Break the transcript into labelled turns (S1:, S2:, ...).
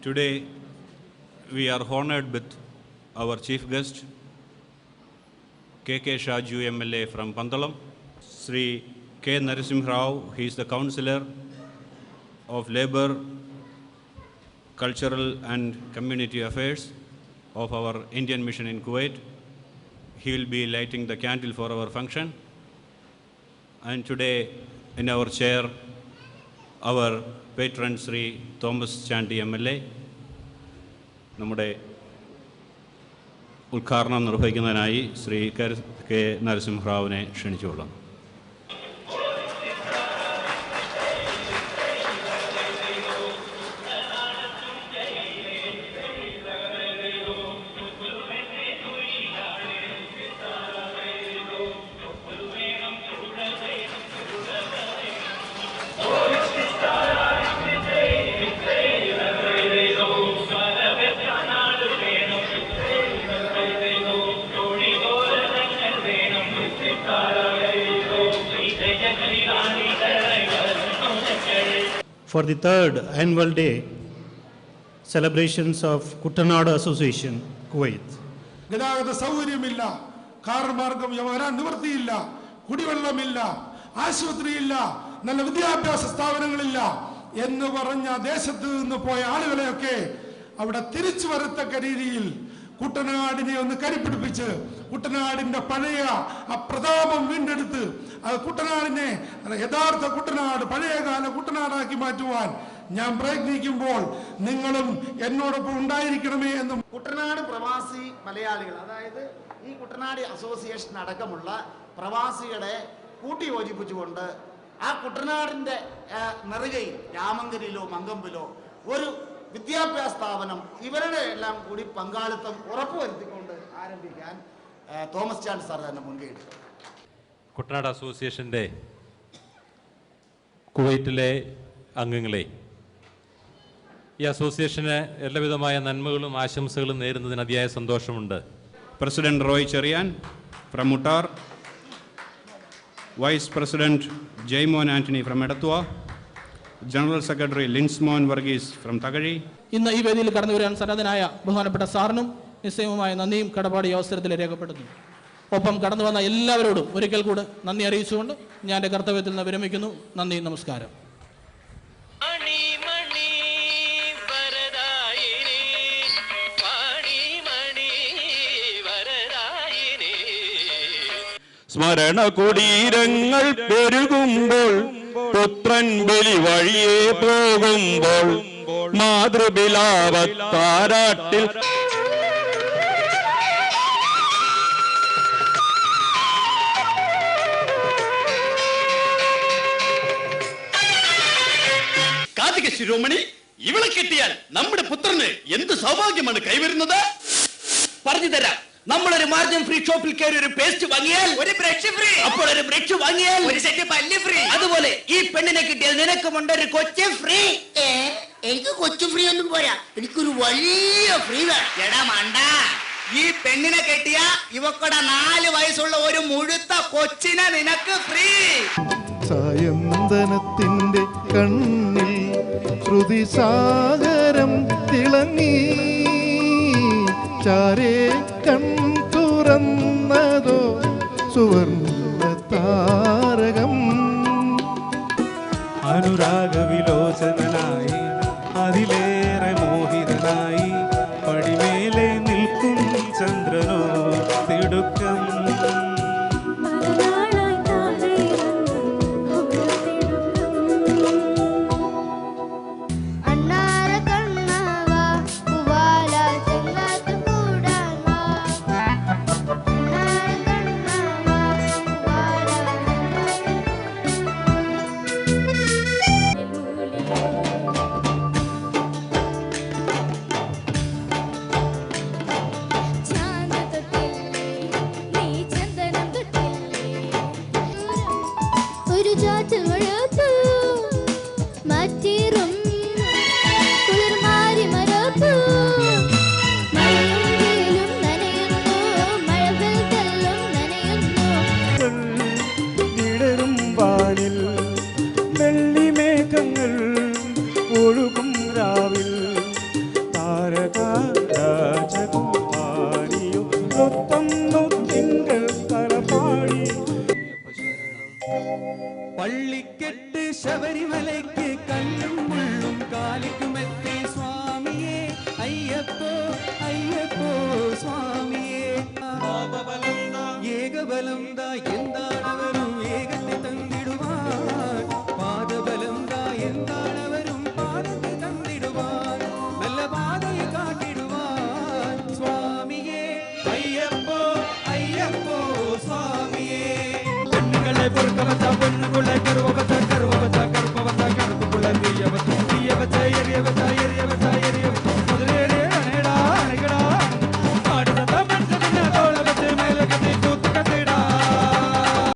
S1: Today, we are honored with our chief guest, K.K. Shaju MLA from Pandalam, Sri K. Narasimha Rao. He is the Councillor of Labour, Cultural and Community Affairs of our Indian Mission in Kuwait. He will be lighting the candle for our function. And today, in our chair, our patron Sri Thomas Chandy MLA. നമ്മുടെ ഉദ്ഘാടനം നിർവഹിക്കുന്നതിനായി Shri K നരസിംഹറാവുവിനെ ക്ഷണിച്ചുകൊള്ളാം.
S2: For the third annual day celebrations of Kuttanad Association, Kuwait.
S3: ഗതാഗത സൗകര്യമില്ല, car മാർഗം വരാൻ നിവൃത്തിയില്ല, കുടിവെള്ളമില്ല, ആശുപത്രിയില്ല, നല്ല വിദ്യാഭ്യാസ സ്ഥാപനങ്ങളില്ല എന്ന് പറഞ്ഞ ദേശത്ത് നിന്ന് പോയ ആളുകളെയൊക്കെ അവിടെ തിരിച്ചു വരത്തക്ക രീതിയിൽ കുട്ടനാടിനെ ഒന്ന് കരിപ്പിടിപ്പിച്ച് കുട്ടനാടിന്റെ പഴയ ആ പ്രതാപം വീണ്ടെടുത്ത് കുട്ടനാടിനെ യഥാർത്ഥ കുട്ടനാട് പഴയകാല കുട്ടനാടാക്കി മാറ്റുവാൻ ഞാൻ പ്രയത്നിക്കുമ്പോൾ നിങ്ങളും എന്നോടൊപ്പം ഉണ്ടായിരിക്കണമേ എന്നും
S4: കുട്ടനാട് പ്രവാസി മലയാളികൾ, അതായത് ഈ കുട്ടനാട് അസോസിയേഷൻ അടക്കമുള്ള പ്രവാസികളെ കൂട്ടിയോജിപ്പിച്ചുകൊണ്ട് ആ കുട്ടനാടിന്റെ നെറുകയിൽ രാമങ്കരിയിലോ മങ്കമ്പിലോ ഒരു വിദ്യാഭ്യാസ സ്ഥാപനം ഇവരുടെ എല്ലാം കൂടി പങ്കാളിത്തം ഉറപ്പുവരുത്തിക്കൊണ്ട് ആരംഭിക്കാൻ തോമസ് ചാണ്ടി സാർ തന്നെ മുൻകൈ എടുത്തു.
S5: കുട്ടനാട് അസോസിയേഷൻ്റെ കുവൈറ്റിലെ അംഗങ്ങളെ, ഈ അസോസിയേഷന് എല്ലാവിധമായ നന്മകളും ആശംസകളും നേരുന്നതിന് അതിയായ സന്തോഷമുണ്ട്.
S1: President Roy Cherian from Muttar, vice president Jaimon Antony from Edathua, general secretary Linsmon Varghese from Thakazhi.
S6: ഇന്ന് ഈ വേദിയിൽ കടന്നു വരാൻ സന്നദ്ധനായ ബഹുമാനപ്പെട്ട സാറിനും നിശ്ചയമായ നന്ദിയും കടപ്പാട് ഈ അവസരത്തിൽ രേഖപ്പെടുത്തുന്നു. ഒപ്പം കടന്നു വന്ന എല്ലാവരോടും ഒരിക്കൽ കൂടെ നന്ദി അറിയിച്ചുകൊണ്ട് ഞാൻ എൻ്റെ കർത്തവ്യത്തിൽ നിന്ന് വിരമിക്കുന്നു. നന്ദി, നമസ്കാരം.
S7: സ്മരണ കുടീരങ്ങൾ പെരുകുമ്പോൾ, പുത്രൻ ബലി വഴിയെ പോകുമ്പോൾ, മാതൃബിലാവത്താരാട്ടിൽ
S8: കാർത്തിക ശിരോമണി, ഇവളെ കിട്ടിയാൽ നമ്മുടെ പുത്രന് എന്ത് സൗഭാഗ്യമാണ് കൈവരുന്നത്. പറഞ്ഞു തരാം. നമ്മളൊരു മാർജിൻ ഫ്രീ ഷോപ്പിൽ കയറി ഒരു പേസ്റ്റ് വാങ്ങിയാൽ ഒരു ബ്രഷ് ഫ്രീ, അപ്പോൾ ഒരു ബ്രഷ് വാങ്ങിയാൽ ഒരു സെറ്റ് പല്ല് ഫ്രീ. അതുപോലെ ഈ പെണ്ണിനെ കിട്ടിയാൽ നിനക്കുമുണ്ട് ഒരു കൊച്ചു ഫ്രീ.
S9: എനിക്ക് കൊച്ചു ഫ്രീ ഒന്നും പോരാ, എനിക്കൊരു വലിയ ഫ്രീ വേണം.
S8: എടാ മണ്ട, ഈ പെണ്ണിനെ കെട്ടിയ ഇവക്കടെ 4 വയസ്സുള്ള ഒരു മുഴുത്ത കൊച്ചിനെ നിനക്ക് ഫ്രീ.
S10: സായന്തനത്തിന്റെ കണ്ണിൽ ശ്രുതിസാഗരം തിളങ്ങി, ചാരേ കൺ തുറന്നതോ സുവർണ്ണ താരകം.
S2: അനുരാഗവിലോചനായി അതിലേറെ മോഹിതനായി പടിമേലെ നിൽക്കും ചന്ദ്രനോ തിടുക്കം.
S11: ശബരിമലയ്ക്ക് കല്ലും മുള്ളും കാലിക്കുമെത്തി സ്വാമിയേ അയ്യപ്പോ അയ്യപ്പോ സ്വാമിയേ ഏകബലം ദാ എന്താണവരും ഏകത്തെ തന്നിടുവാൻ പാദബലം ദാ എന്താണവരും പാദത്തെ തന്നിടുവാൻ നല്ല പാതയെ കാട്ടിടുവാൻ സ്വാമിയേ അയ്യപ്പോ അയ്യപ്പോ സ്വാമിയേ പൊന്നുകളെ പൊറുക്കമത്ത പൊന്നുകളെ